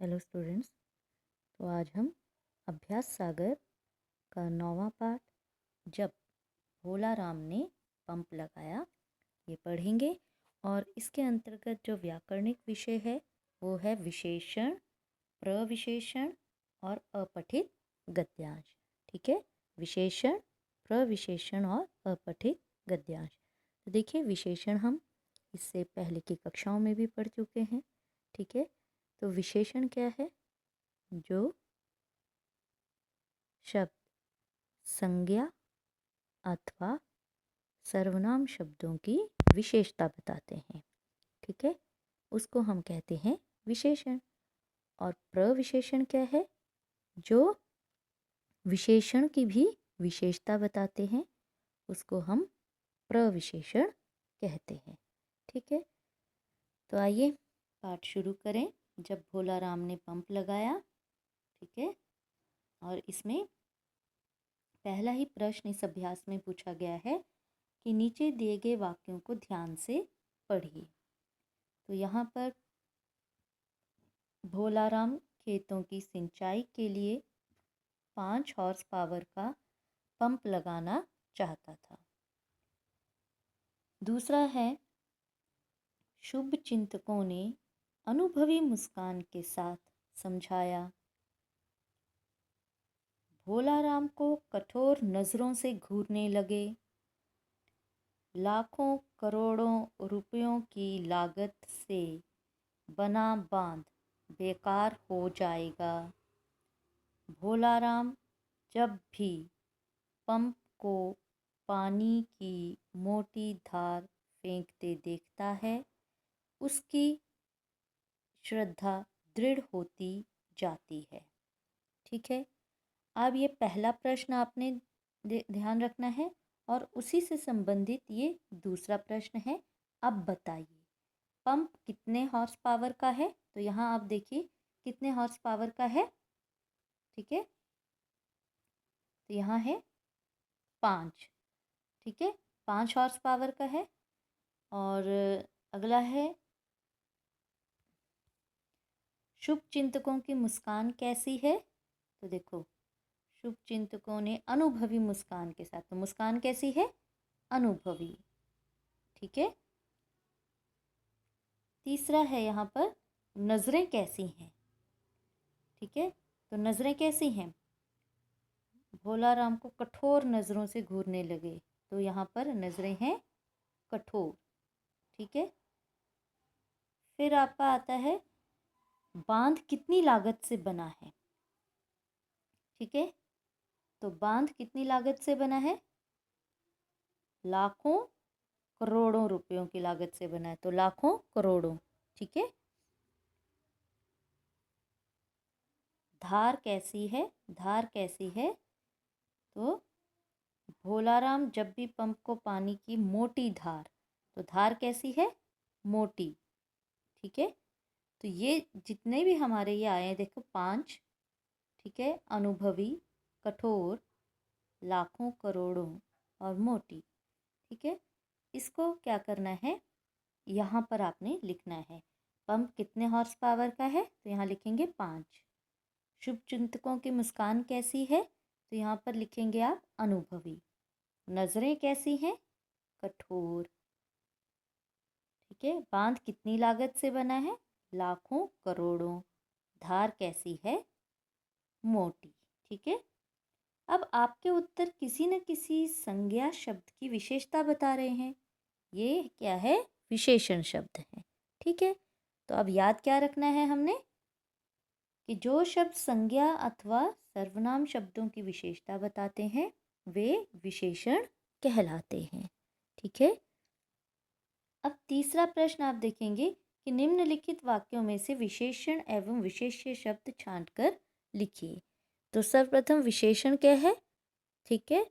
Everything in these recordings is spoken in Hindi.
Hello students. तो आज हम अभ्यास सागर का 9वां पाठ जब भोला राम ने पंप लगाया ये पढ़ेंगे। और इसके अंतर्गत जो व्याकरणिक विषय है वो है विशेषण, प्रविशेषण और अपठित गद्यांश। ठीक है, विशेषण, प्रविशेषण और अपठित गद्यांश। तो देखिए, विशेषण हम इससे पहले की कक्षाओं में भी पढ़ चुके हैं। ठीक है, तो विशेषण क्या है? जो शब्द संज्ञा अथवा सर्वनाम शब्दों की विशेषता बताते हैं, ठीक है, उसको हम कहते हैं विशेषण। और प्रविशेषण क्या है? जो विशेषण की भी विशेषता बताते हैं, उसको हम प्रविशेषण कहते हैं। ठीक है, तो आइए पाठ शुरू करें। जब भोला राम ने पंप लगाया, ठीक है, और इसमें पहला ही प्रश्न इस अभ्यास में पूछा गया है कि नीचे दिए गए वाक्यों को ध्यान से पढ़िए। तो यहाँ पर भोलाराम खेतों की सिंचाई के लिए 5 हॉर्स पावर का पंप लगाना चाहता था। दूसरा है, शुभ चिंतकों ने अनुभवी मुस्कान के साथ समझाया। भोलाराम को कठोर नजरों से घूरने लगे। लाखों करोड़ों रुपयों की लागत से बना बांध बेकार हो जाएगा। भोलाराम जब भी पंप को पानी की मोटी धार फेंकते देखता है, उसकी श्रद्धा दृढ़ होती जाती है। ठीक है, अब ये पहला प्रश्न आपने ध्यान रखना है और उसी से संबंधित ये दूसरा प्रश्न है। अब बताइए पंप कितने हॉर्स पावर का है? तो यहाँ आप देखिए कितने हॉर्स पावर का है। ठीक है, तो यहाँ है 5। ठीक है, 5 हॉर्स पावर का है। और अगला है, शुभ चिंतकों की मुस्कान कैसी है? तो देखो, शुभ चिंतकों ने अनुभवी मुस्कान के साथ, तो मुस्कान कैसी है? अनुभवी। ठीक है, तीसरा है यहाँ पर, नजरें कैसी हैं? ठीक है, तो नजरें कैसी हैं? भोलाराम को कठोर नजरों से घूरने लगे, तो यहाँ पर नजरें हैं कठोर। ठीक है, फिर आपका आता है, बांध कितनी लागत से बना है? ठीक है, तो बांध कितनी लागत से बना है? लाखों करोड़ों रुपयों की लागत से बना है, तो लाखों करोड़ों। ठीक है, धार कैसी है? धार कैसी है? तो भोलाराम जब भी पंप को पानी की मोटी धार, तो धार कैसी है? मोटी। ठीक है, तो ये जितने भी हमारे ये आए हैं, देखो 5। ठीक है, अनुभवी, कठोर, लाखों करोड़ों और मोटी। ठीक है, इसको क्या करना है, यहाँ पर आपने लिखना है। पंप कितने हॉर्स पावर का है? तो यहाँ लिखेंगे 5। शुभ चिंतकों की मुस्कान कैसी है? तो यहाँ पर लिखेंगे आप अनुभवी। नजरें कैसी हैं? कठोर। ठीक है, बांध कितनी लागत से बना है? लाखों करोड़ों। धार कैसी है? मोटी। ठीक है, अब आपके उत्तर किसी न किसी संज्ञा शब्द की विशेषता बता रहे हैं। ये क्या है? विशेषण शब्द है। ठीक है, तो अब याद क्या रखना है हमने कि जो शब्द संज्ञा अथवा सर्वनाम शब्दों की विशेषता बताते हैं वे विशेषण कहलाते हैं। ठीक है, अब तीसरा प्रश्न आप देखेंगे कि निम्नलिखित वाक्यों में से विशेषण एवं विशेष्य शब्द छांटकर लिखिए। तो सर्वप्रथम विशेषण क्या है? ठीक है,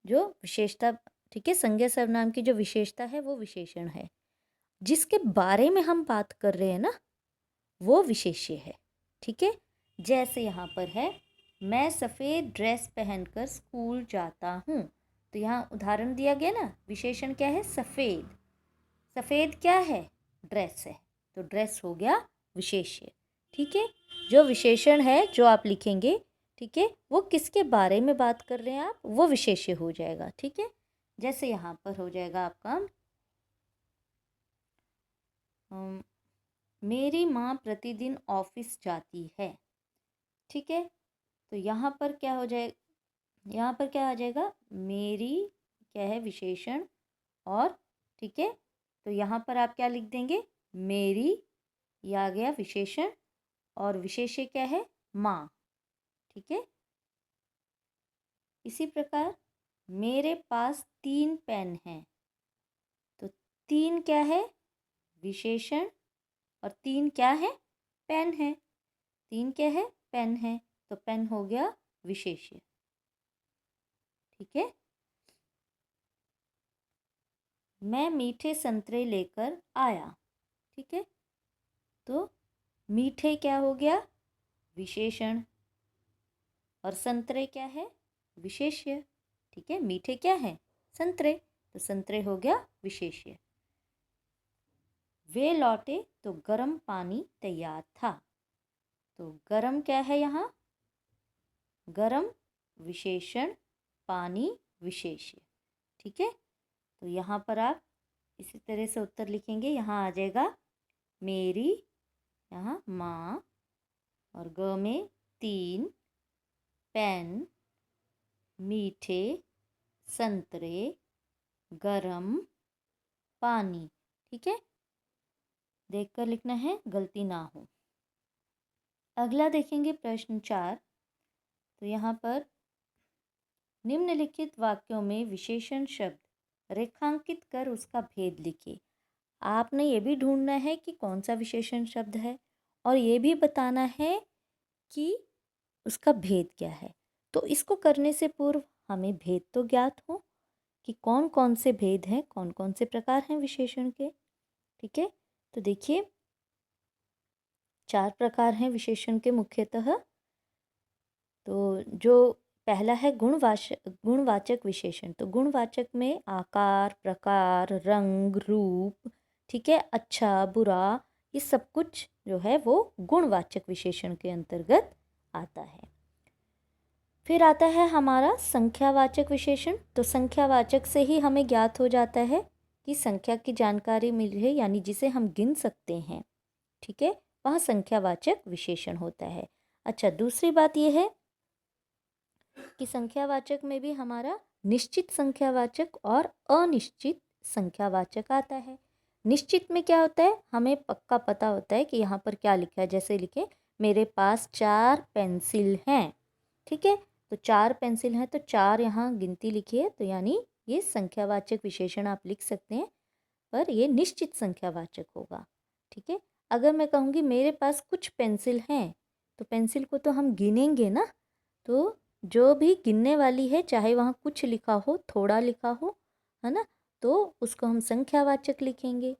जो विशेषता, ठीक है, संज्ञा सर्वनाम की जो विशेषता है वो विशेषण है। जिसके बारे में हम बात कर रहे हैं ना, वो विशेष्य है। ठीक है, जैसे यहाँ पर है, मैं सफ़ेद ड्रेस पहनकर स्कूल जाता हूँ। तो यहाँ उदाहरण दिया गया ना, विशेषण क्या है? सफ़ेद। सफ़ेद क्या है? ड्रेस है, तो ड्रेस हो गया विशेष्य। ठीक है, जो विशेषण है जो आप लिखेंगे, ठीक है, वो किसके बारे में बात कर रहे हैं आप, वो विशेष्य हो जाएगा। ठीक है, जैसे यहाँ पर हो जाएगा आपका मेरी माँ प्रतिदिन ऑफिस जाती है। ठीक है, तो यहाँ पर क्या हो जाए, यहाँ पर क्या आ जाएगा, मेरी क्या है विशेषण, और ठीक है, तो यहाँ पर आप क्या लिख देंगे, मेरी, ये आ गया विशेषण, और विशेष्य क्या है, माँ। ठीक है, इसी प्रकार मेरे पास 3 पेन हैं, तो 3 क्या है, विशेषण, और 3 क्या है, पेन है। 3 क्या है, पेन है, तो पेन हो गया विशेष्य। ठीक है, मैं मीठे संतरे लेकर आया। ठीक है, तो मीठे क्या हो गया, विशेषण, और संतरे क्या है, विशेष्य। ठीक है, मीठे क्या है, संतरे, तो संतरे हो गया विशेष्य। वे लौटे तो गर्म पानी तैयार था, तो गर्म क्या है यहाँ, गर्म विशेषण, पानी विशेष्य। ठीक है, तो यहाँ पर आप इसी तरह से उत्तर लिखेंगे। यहाँ आ जाएगा मेरी, यहाँ माँ, और ग में 3 पेन, मीठे संतरे, गरम पानी। ठीक है, देखकर लिखना है, गलती ना हो। अगला देखेंगे प्रश्न 4। तो यहाँ पर निम्नलिखित वाक्यों में विशेषण शब्द रेखांकित कर उसका भेद लिखिए। आपने ये भी ढूंढना है कि कौन सा विशेषण शब्द है, और ये भी बताना है कि उसका भेद क्या है। तो इसको करने से पूर्व हमें भेद तो ज्ञात हो कि कौन कौन से भेद हैं, कौन कौन से प्रकार हैं विशेषण के। ठीक है, तो देखिए 4 प्रकार हैं विशेषण के मुख्यतः। तो जो पहला है गुणवाचक विशेषण। तो गुणवाचक में आकार, प्रकार, रंग, रूप, ठीक है, अच्छा, बुरा, ये सब कुछ जो है वो गुणवाचक विशेषण के अंतर्गत आता है। फिर आता है हमारा संख्यावाचक विशेषण। तो संख्यावाचक से ही हमें ज्ञात हो जाता है कि संख्या की जानकारी मिल रही है, यानी जिसे हम गिन सकते हैं। ठीक है, वह संख्यावाचक विशेषण होता है। अच्छा, दूसरी बात यह है कि संख्यावाचक में भी हमारा निश्चित संख्यावाचक और अनिश्चित संख्यावाचक आता है। निश्चित में क्या होता है, हमें पक्का पता होता है कि यहाँ पर क्या लिखा है। जैसे लिखे मेरे पास 4 पेंसिल हैं। ठीक है, तो 4 पेंसिल हैं, तो 4 यहाँ गिनती लिखिए, तो यानी ये संख्यावाचक विशेषण आप लिख सकते हैं, पर ये निश्चित संख्यावाचक होगा। ठीक है, अगर मैं कहूँगी मेरे पास कुछ पेंसिल हैं, तो पेंसिल को तो हम गिनेंगे ना, तो जो भी गिनने वाली है, चाहे वहाँ कुछ लिखा हो, थोड़ा लिखा हो, है ना, तो उसको हम संख्यावाचक लिखेंगे।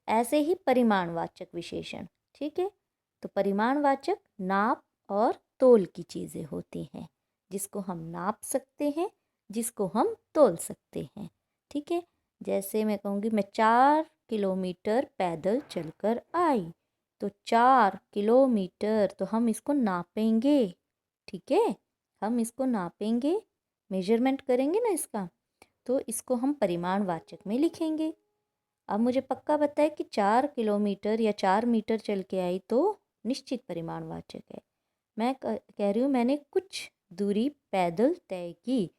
ऐसे ही परिमाणवाचक विशेषण। ठीक है, तो परिमाणवाचक नाप और तोल की चीज़ें होती हैं, जिसको हम नाप सकते हैं, जिसको हम तोल सकते हैं। ठीक है, जैसे मैं कहूँगी मैं 4 किलोमीटर पैदल चलकर आई, तो 4 किलोमीटर, तो हम इसको नापेंगे। ठीक है, हम इसको नापेंगे, मेजरमेंट करेंगे ना इसका, तो इसको हम परिमाणवाचक में लिखेंगे। अब मुझे पक्का पता है कि 4 किलोमीटर या 4 मीटर चल के आई, तो निश्चित परिमाणवाचक है। मैं कह रही हूँ मैंने कुछ दूरी पैदल तय की,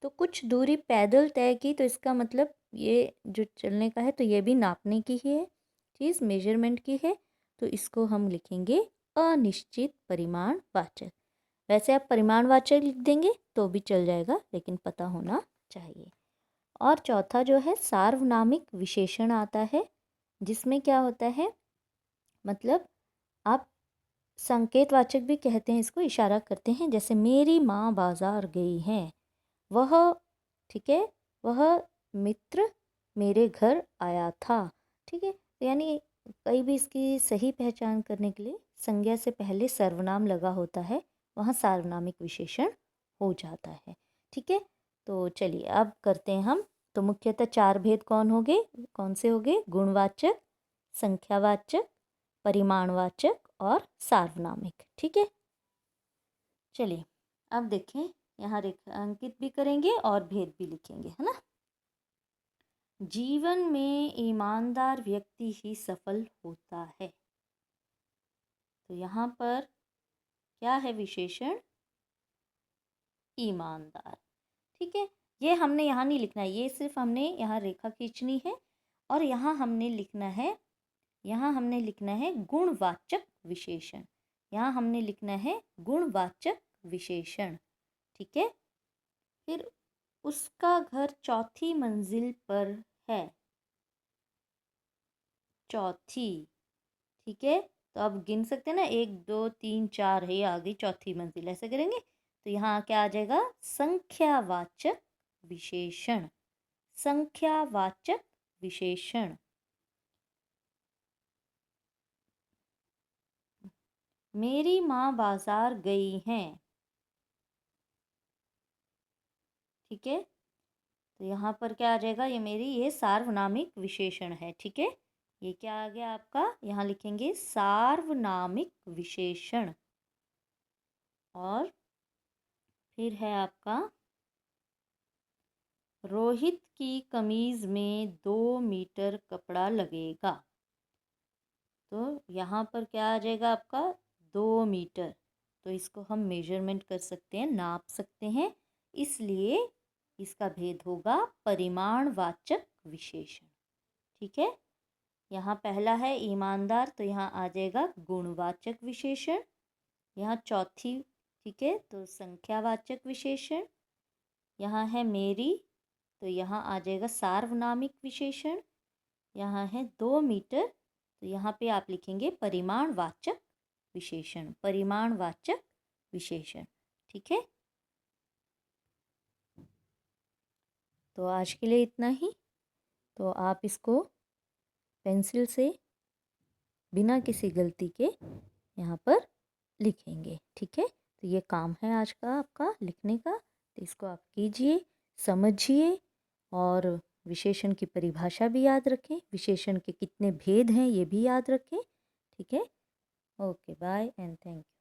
तो कुछ दूरी पैदल तय की, तो इसका मतलब ये जो चलने का है, तो ये भी नापने की ही है चीज़, मेजरमेंट की है, तो इसको हम लिखेंगे अनिश्चित परिमाणवाचक। वैसे आप परिमाणवाचक लिख देंगे तो भी चल जाएगा, लेकिन पता होना चाहिए। और चौथा जो है सार्वनामिक विशेषण आता है, जिसमें क्या होता है, मतलब आप संकेतवाचक भी कहते हैं इसको, इशारा करते हैं। जैसे मेरी माँ बाजार गई है, वह, ठीक है, वह मित्र मेरे घर आया था। ठीक है, तो यानी कहीं भी इसकी सही पहचान करने के लिए संज्ञा से पहले सर्वनाम लगा होता है, वहाँ सार्वनामिक विशेषण हो जाता है। ठीक है, तो चलिए अब करते हैं हम। तो मुख्यतः 4 भेद कौन से हो गए, गुणवाचक, संख्यावाचक, परिमाणवाचक और सार्वनामिक। ठीक है, चलिए अब देखें, यहाँ रेखांकित भी करेंगे और भेद भी लिखेंगे, है ना। जीवन में ईमानदार व्यक्ति ही सफल होता है। तो यहाँ पर क्या है विशेषण? ईमानदार। ठीक है, ये हमने यहाँ नहीं लिखना है, ये सिर्फ हमने यहाँ रेखा खींचनी है और यहाँ हमने लिखना है गुणवाचक विशेषण। यहाँ हमने लिखना है गुणवाचक विशेषण। ठीक है, फिर उसका घर चौथी मंजिल पर है। चौथी, ठीक है, तो अब गिन सकते हैं ना, 1 2 3 4 है, आ गई चौथी मंजिल, ऐसे करेंगे तो यहाँ क्या आ जाएगा? संख्यावाचक विशेषण। संख्यावाचक विशेषण। मेरी माँ बाजार गई हैं। ठीक है, तो यहाँ पर क्या आ जाएगा? ये सार्वनामिक विशेषण है। ठीक है, ये क्या आ गया आपका? यहाँ लिखेंगे सार्वनामिक विशेषण। और फिर है आपका रोहित की कमीज में 2 मीटर कपड़ा लगेगा। तो यहाँ पर क्या आ जाएगा आपका? 2 मीटर। तो इसको हम मेजरमेंट कर सकते हैं, नाप सकते हैं, इसलिए इसका भेद होगा परिमाणवाचक विशेषण। ठीक है, यहाँ पहला है ईमानदार, तो यहाँ आ जाएगा गुणवाचक विशेषण। यहाँ चौथी, ठीक है, तो संख्यावाचक विशेषण। यहाँ है मेरी, तो यहाँ आ जाएगा सार्वनामिक विशेषण। यहाँ है 2 मीटर, तो यहाँ पे आप लिखेंगे परिमाणवाचक विशेषण। परिमाणवाचक विशेषण। ठीक है, तो आज के लिए इतना ही। तो आप इसको पेंसिल से बिना किसी गलती के यहाँ पर लिखेंगे। ठीक है, तो ये काम है आज का आपका लिखने का, तो इसको आप कीजिए, समझिए और विशेषण की परिभाषा भी याद रखें, विशेषण के कितने भेद हैं ये भी याद रखें। ठीक है, okay, bye and thank you.